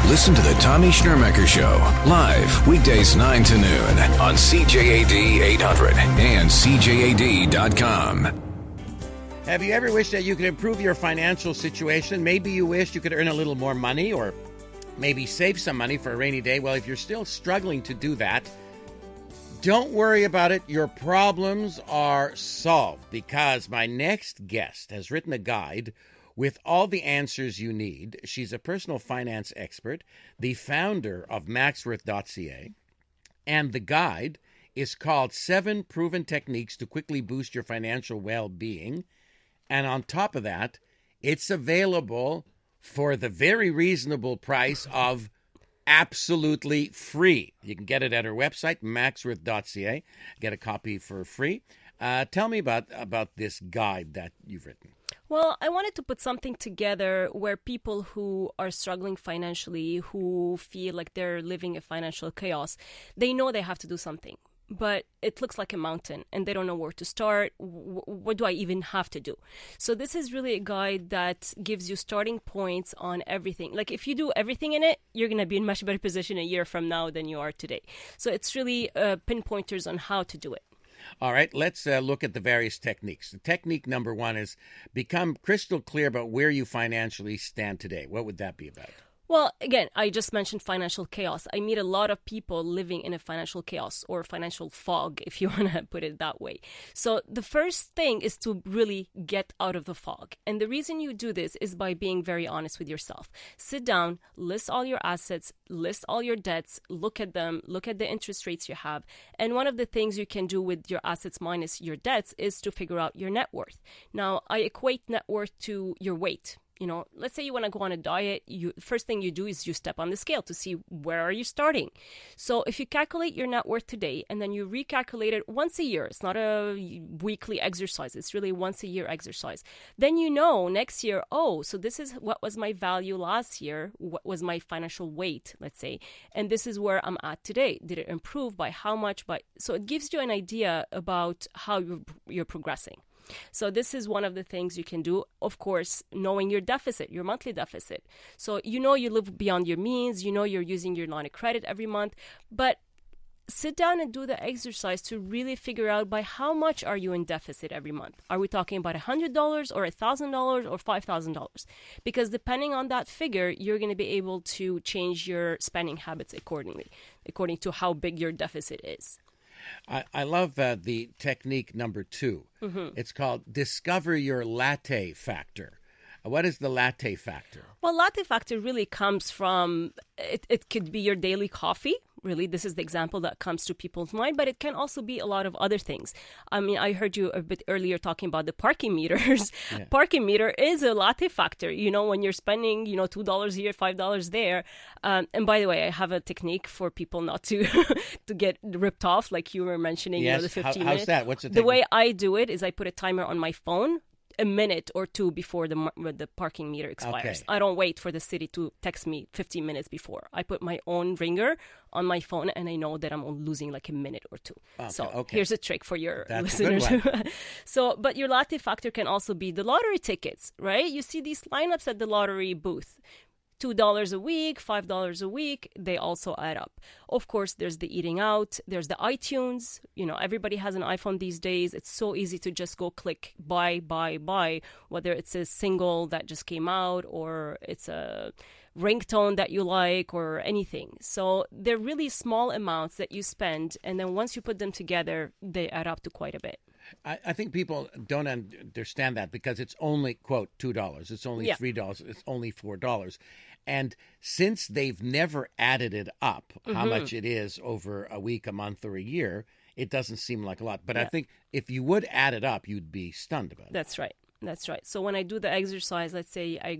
Listen to the Tommy Schnurmacher Show live weekdays 9 to noon on CJAD 800 and CJAD.com. Have you ever wished that you could improve your financial situation? Maybe you wish you could earn a little more money or maybe save some money for a rainy day. Well, if you're still struggling to do that, don't worry about it. Your problems are solved because my next guest has written a guide with all the answers you need. She's a personal finance expert, the founder of MaxWorth.ca, and the guide is called 7 Proven Techniques to Quickly Boost Your Financial Well-Being. And on top of that, it's available for the very reasonable price of absolutely free. You can get it at her website, MaxWorth.ca. Get a copy for free. Tell me about this guide that you've written. Well, I wanted to put something together where people who are struggling financially, who feel like they're living in financial chaos, they know they have to do something. But it looks like a mountain and they don't know where to start. What do I even have to do? So this is really a guide that gives you starting points on everything. Like if you do everything in it, you're going to be in much better position a year from now than you are today. So it's really pinpointers on how to do it. All right, let's look at the various techniques. The technique number 1 is become crystal clear about where you financially stand today. What would that be about? Well, again, I just mentioned financial chaos. I meet a lot of people living in a financial chaos or financial fog, if you want to put it that way. So the first thing is to really get out of the fog. And the reason you do this is by being very honest with yourself. Sit down, list all your assets, list all your debts, look at them, look at the interest rates you have. And one of the things you can do with your assets minus your debts is to figure out your net worth. Now, I equate net worth to your weight. You know, let's say you want to go on a diet. First thing you do is you step on the scale to see where are you starting. So if you calculate your net worth today and then you recalculate it once a year, it's not a weekly exercise, it's really once a year exercise. Then you know next year, oh, so this is what was my value last year, what was my financial weight, let's say, and this is where I'm at today. Did it improve by how much? So it gives you an idea about how you're progressing. So this is one of the things you can do. Of course, knowing your deficit, your monthly deficit. So you know you live beyond your means, you know you're using your line of credit every month, but sit down and do the exercise to really figure out by how much are you in deficit every month. Are we talking about $100 or $1,000 or $5,000? Because depending on that figure, you're going to be able to change your spending habits accordingly, according to how big your deficit is. I love the technique number 2. Mm-hmm. It's called Discover Your Latte Factor. What is the latte factor? Well, latte factor really comes from, it could be your daily coffee. Really, this is the example that comes to people's mind, but it can also be a lot of other things. I mean, I heard you a bit earlier talking about the parking meters. Yeah. Parking meter is a latte factor, you know, when you're spending, you know, $2 here, $5 there. And by the way, I have a technique for people not to to get ripped off, like you were mentioning, yes. You know, the 15 minutes. How's that? What's the technique? The way I do it is I put a timer on my phone a minute or two before the parking meter expires. Okay. I don't wait for the city to text me 15 minutes before. I put my own ringer on my phone and I know that I'm losing like a minute or two. Okay, here's a trick for your listeners. But your latte factor can also be the lottery tickets, right? You see these lineups at the lottery booth. $2 a week, $5 a week, they also add up. Of course, there's the eating out, there's the iTunes. You know, everybody has an iPhone these days. It's so easy to just go click buy, whether it's a single that just came out or it's a ringtone that you like or anything. So they're really small amounts that you spend, and then once you put them together, they add up to quite a bit. I think people don't understand that because it's only, quote, $2. It's only $3. It's only $4. And since they've never added it up, how much it is over a week, a month, or a year, it doesn't seem like a lot. But I think if you would add it up, you'd be stunned about it. That's right. That's right. So when I do the exercise, let's say I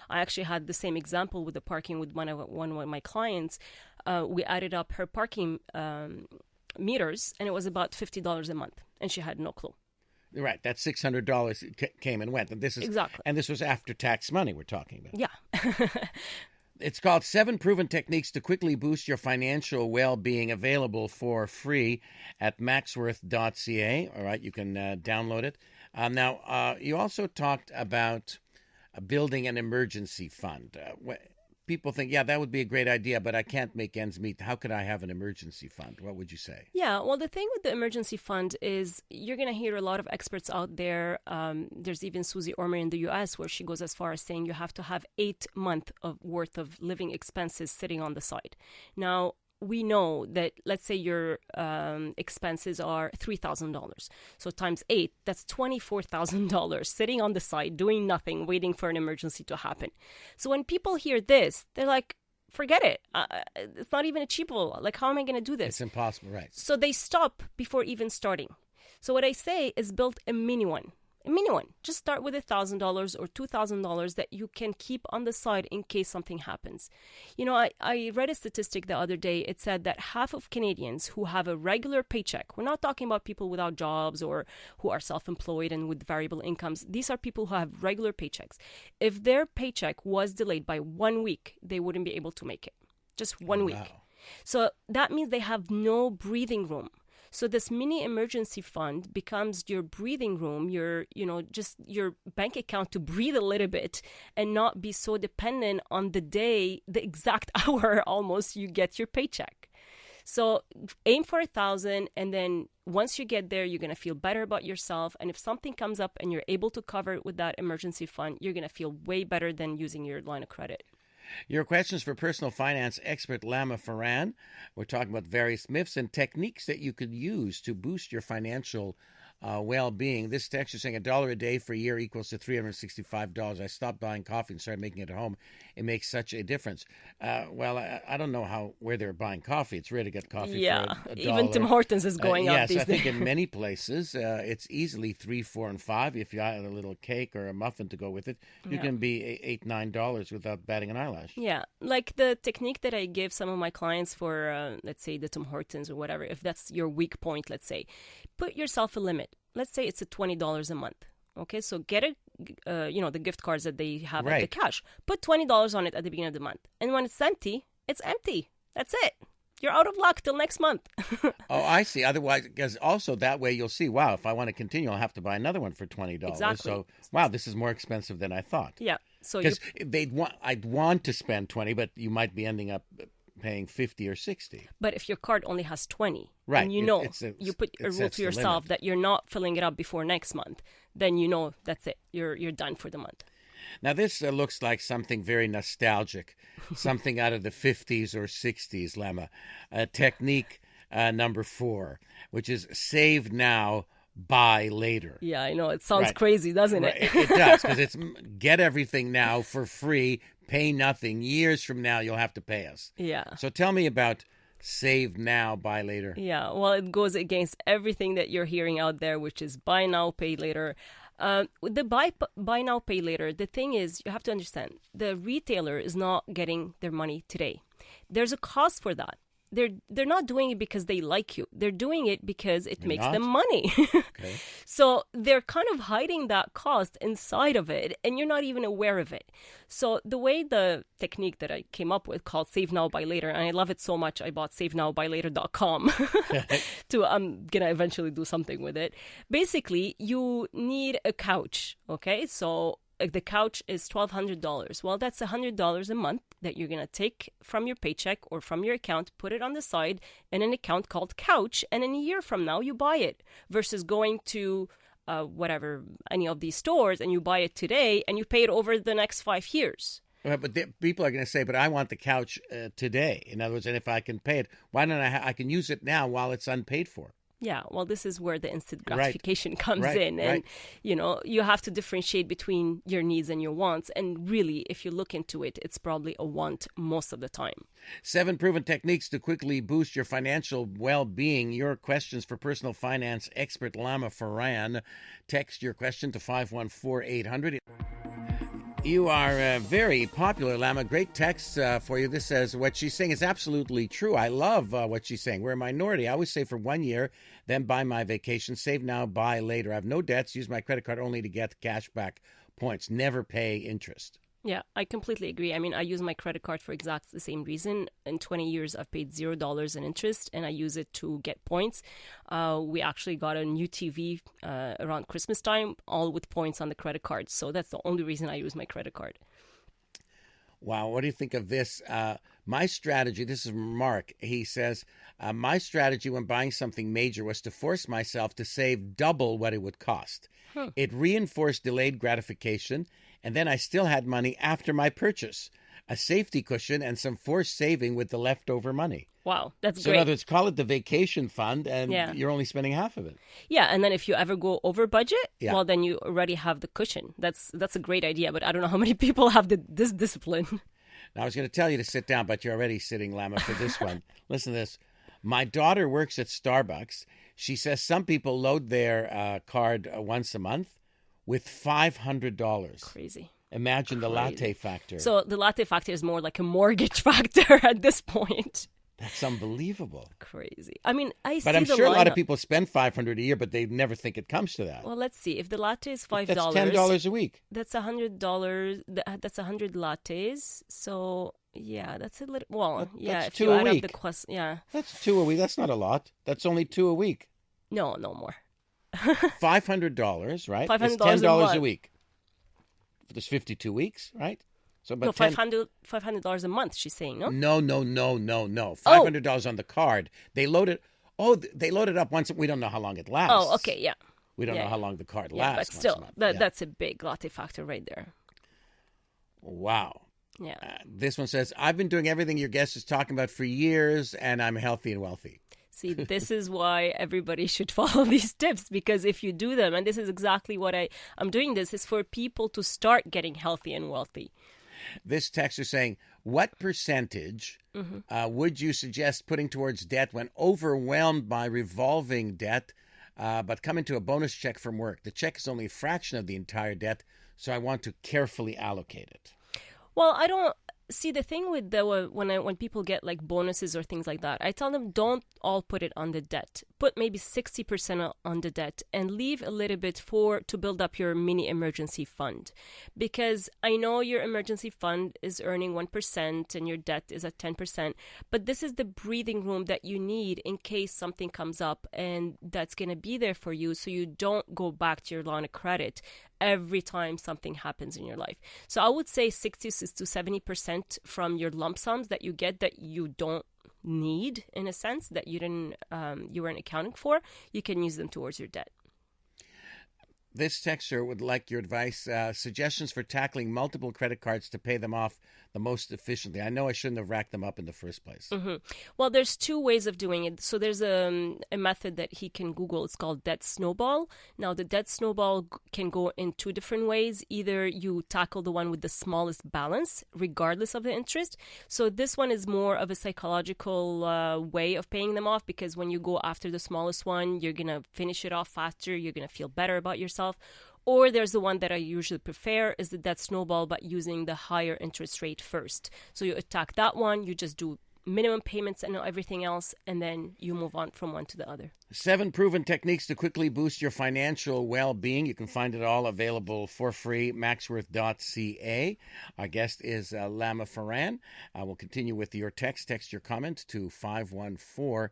actually had the same example with the parking with one of my clients. We added up her parking meters, and it was about $50 a month, and she had no clue. Right, that $600 came and went, and this is exactly, and this was after tax money we're talking about. Yeah. It's called 7 Proven Techniques to Quickly Boost Your Financial Well-Being, available for free at MaxWorth.ca. All right, you can download it. Now, you also talked about building an emergency fund. people think, yeah, that would be a great idea, but I can't make ends meet. How could I have an emergency fund? What would you say? Yeah, well, the thing with the emergency fund is you're going to hear a lot of experts out there. There's even Susie Ormer in the US where she goes as far as saying you have to have 8 months of worth of living expenses sitting on the side. Now, we know that, let's say your expenses are $3,000. So times 8, that's $24,000 sitting on the side, doing nothing, waiting for an emergency to happen. So when people hear this, they're like, forget it. It's not even achievable. Like, how am I going to do this? It's impossible, right? So they stop before even starting. So what I say is build a mini one. A mini one. Just start with $1,000 or $2,000 that you can keep on the side in case something happens. You know, I read a statistic the other day. It said that half of Canadians who have a regular paycheck, we're not talking about people without jobs or who are self-employed and with variable incomes. These are people who have regular paychecks. If their paycheck was delayed by 1 week, they wouldn't be able to make it. Just 1 week. Wow. So that means they have no breathing room. So this mini emergency fund becomes your breathing room, just your bank account to breathe a little bit and not be so dependent on the day, the exact hour almost you get your paycheck. So aim for 1,000, and then once you get there, you're going to feel better about yourself. And if something comes up and you're able to cover it with that emergency fund, you're going to feel way better than using your line of credit. Your questions for personal finance expert Lama Farhan. We're talking about various myths and techniques that you could use to boost your financial well-being. This text is saying $1 a day for a year equals to $365. I stopped buying coffee and started making it at home. It makes such a difference. Well, I don't know where they're buying coffee. It's rare to get coffee for $1. Even Tim Hortons is going up these days. Yes, I think in many places it's easily $3, $4, and $5. If you add a little cake or a muffin to go with it, you can be $8, $9 without batting an eyelash. Yeah, like the technique that I give some of my clients for, let's say, the Tim Hortons or whatever, if that's your weak point, let's say, put yourself a limit. Let's say it's $20 a month. Okay, so get the gift cards that they have at the cash. Put $20 on it at the beginning of the month. And when it's empty, it's empty. That's it. You're out of luck till next month. Oh, I see. Otherwise, because also that way you'll see, wow, if I want to continue, I'll have to buy another one for $20. Exactly. So, wow, this is more expensive than I thought. Yeah. So because I'd want to spend 20, but you might be ending up paying 50 or 60. But if your card only has 20, right, and you put a rule to yourself that you're not filling it up before next month, then you know that's it. You're done for the month. Now, this looks like something very nostalgic, something out of the 50s or 60s, Lama. Technique number 4, which is save now, buy later. Yeah, I know. It sounds crazy, doesn't it? It does, because it's get everything now for free, pay nothing. Years from now, you'll have to pay us. Yeah. So tell me about save now, buy later. Yeah, well, it goes against everything that you're hearing out there, which is buy now, pay later. The buy now, pay later, the thing is, you have to understand, the retailer is not getting their money today. There's a cost for that. They're not doing it because they like you. They're doing it because it makes them money. Okay. So they're kind of hiding that cost inside of it, and you're not even aware of it. So the way the technique that I came up with called Save Now, Buy Later, and I love it so much, I bought savenowbuylater.com I'm going to eventually do something with it. Basically, you need a couch, okay? So the couch is $1,200. Well, that's $100 a month that you're going to take from your paycheck or from your account, put it on the side in an account called Couch, and in a year from now, you buy it versus going to any of these stores and you buy it today and you pay it over the next 5 years. But people are going to say, but I want the couch today. In other words, and if I can pay it, why don't I can use it now while it's unpaid for? Yeah, well, this is where the instant gratification comes in. And, you have to differentiate between your needs and your wants. And really, if you look into it, it's probably a want most of the time. 7 proven techniques to quickly boost your financial well-being. Your questions for personal finance expert Lama Farhan. Text your question to 514-800. You are very popular, Lama. Great text for you. This says, what she's saying is absolutely true. I love what she's saying. We're a minority. I always save for 1 year, then buy my vacation. Save now, buy later. I have no debts. Use my credit card only to get cash back points. Never pay interest. Yeah, I completely agree. I mean, I use my credit card for exactly the same reason. In 20 years, I've paid $0 in interest, and I use it to get points. We actually got a new TV around Christmas time, all with points on the credit card. So that's the only reason I use my credit card. Wow, what do you think of this? My strategy, this is Mark. He says, my strategy when buying something major was to force myself to save double what it would cost. It reinforced delayed gratification, and then I still had money after my purchase, a safety cushion, and some forced saving with the leftover money. Wow, that's So great. in other words, call it the vacation fund, and Yeah. you're only spending half of it. Yeah, and then if you ever go over budget, Yeah. well, then you already have the cushion. That's a great idea, but I don't know how many people have this discipline. Now, I was going to tell you to sit down, but you're already sitting, Lama, for this one. Listen to this. My daughter works at Starbucks. She says some people load their card once a month with $500. Crazy. Imagine the latte factor. So the latte factor is more like a mortgage factor at this point. That's unbelievable. Crazy. I mean, But I'm sure a lot of lineup. people spend $500 a year, but they never think it comes to that. Well, let's see. If the latte is $5, That's $10 a week. that's $100. That's 100 lattes. So yeah, that's a little. Well, yeah. That's If you two a add up the week. yeah. That's 2 a week. That's not a lot. That's only 2 a week. No more. $500, right? $500 It's $10 a month. week. There's 52 weeks, right? So, No, but 10 $500 a month. She's saying no. No. $500 on the card. They load it. Oh, they load it up once. We don't know how long it lasts. Oh, okay, yeah. We don't Yeah. know how long the card Yeah, lasts. but once a still, month. Yeah. that's a big latte factor right there. Wow. Yeah. This one says, I've been doing everything your guest is talking about for years, and I'm healthy and wealthy. See, this is why everybody should follow these tips, because if you do them, and this is exactly what I'm doing this, is for people to start getting healthy and wealthy. This text is saying, what percentage would you suggest putting towards debt when overwhelmed by revolving debt, but come into a bonus check from work? The check is only a fraction of the entire debt, so I want to carefully allocate it. Well, I don't see the thing with when people get like bonuses or things like that. I tell them don't all put it on the debt. Put maybe 60% on the debt and leave a little bit to build up your mini emergency fund. Because I know your emergency fund is earning 1% and your debt is at 10%, but this is the breathing room that you need in case something comes up, and that's going to be there for you so you don't go back to your line of credit every time something happens in your life. So I would say 60 to 70% from your lump sums that you get that you don't need, in a sense, that you weren't accounting for, you can use them towards your debt. This texter would like your advice, suggestions for tackling multiple credit cards to pay them off the most efficiently. I know I shouldn't have racked them up in the first place. Mm-hmm. Well, there's two ways of doing it. So there's a method that he can Google. It's called debt snowball. Now, the debt snowball can go in two different ways. Either you tackle the one with the smallest balance, regardless of the interest. So this one is more of a psychological way of paying them off, because when you go after the smallest one, you're going to finish it off faster. You're going to feel better about yourself. Or there's the one that I usually prefer, is the debt snowball, but using the higher interest rate first. So you attack that one, you just do minimum payments and everything else, and then you move on from one to the other. 7 proven techniques to quickly boost your financial well-being. You can find it all available for free, maxworth.ca. Our guest is Lama Farhan. We'll continue with your text. Text your comment to 514-800.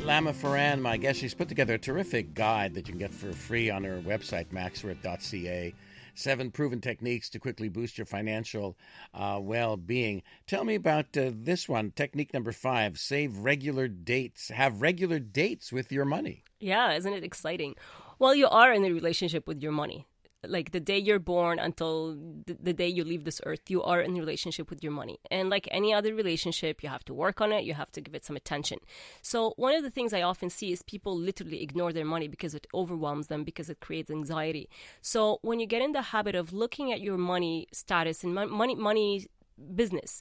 Lama Farhan, my guest, she's put together a terrific guide that you can get for free on her website, maxworth.ca. 7 proven techniques to quickly boost your financial well-being. Tell me about this one, technique number 5, save regular dates. Have regular dates with your money. Yeah, isn't it exciting? Well, you are in a relationship with your money. Like the day you're born until the day you leave this earth, you are in a relationship with your money. And like any other relationship, you have to work on it. You have to give it some attention. So one of the things I often see is people literally ignore their money because it overwhelms them, because it creates anxiety. So when you get in the habit of looking at your money status and money business,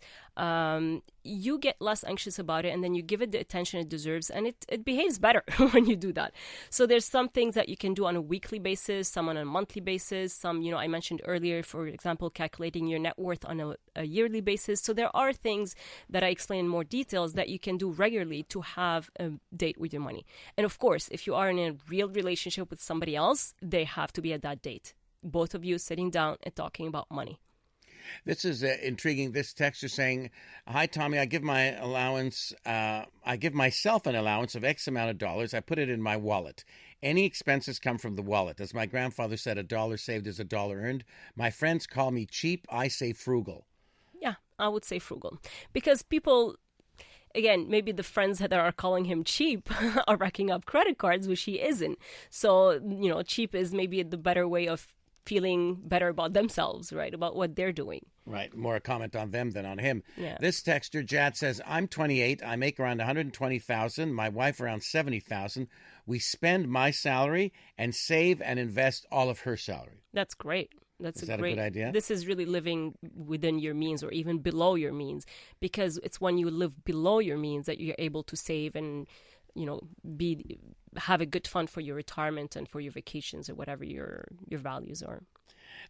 you get less anxious about it, and then you give it the attention it deserves, and it behaves better when you do that. So there's some things that you can do on a weekly basis, some on a monthly basis, some, I mentioned earlier, for example, calculating your net worth on a yearly basis. So there are things that I explain in more details that you can do regularly to have a date with your money. And of course, if you are in a real relationship with somebody else, they have to be at that date. Both of you sitting down and talking about money. This is intriguing. This text is saying, "Hi, Tommy. I give myself an allowance of X amount of dollars. I put it in my wallet. Any expenses come from the wallet. As my grandfather said, $1 saved is $1 earned. My friends call me cheap. I say frugal. I would say frugal. Because people, again, maybe the friends that are calling him cheap are racking up credit cards, which he isn't. So, cheap is maybe the better way of feeling better about themselves, right? About what they're doing. Right. More a comment on them than on him. Yeah. This texter, Jad, says, I'm 28. I make around $120,000. My wife around $70,000. We spend my salary and save and invest all of her salary. That's great. Is that a good idea? This is really living within your means or even below your means, because it's when you live below your means that you're able to save and, have a good fund for your retirement and for your vacations or whatever your values are.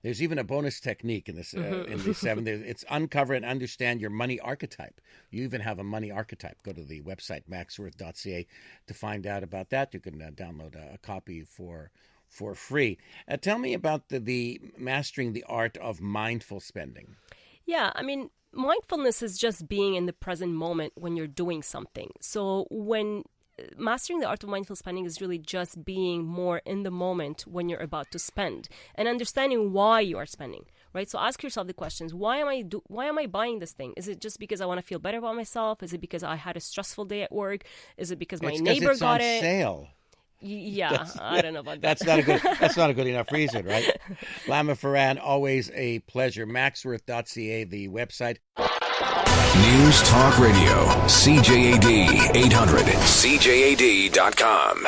There's even a bonus technique in this in the 7. It's uncover and understand your money archetype. You even have a money archetype. Go to the website maxworth.ca to find out about that. You can download a copy for free. Tell me about the mastering the art of mindful spending. Yeah, I mean, mindfulness is just being in the present moment when you're doing something. So when mastering the art of mindful spending is really just being more in the moment when you're about to spend and understanding why you are spending, right? So ask yourself the questions: why am I buying this thing? Is it just because I want to feel better about myself? Is it because I had a stressful day at work? Is it because my neighbor got it? It's on sale. Yeah, I don't know about that. That's not a good enough reason, right? Lama Farhan, always a pleasure. MaxWorth.ca, the website. News Talk Radio, CJAD 800, CJAD.com.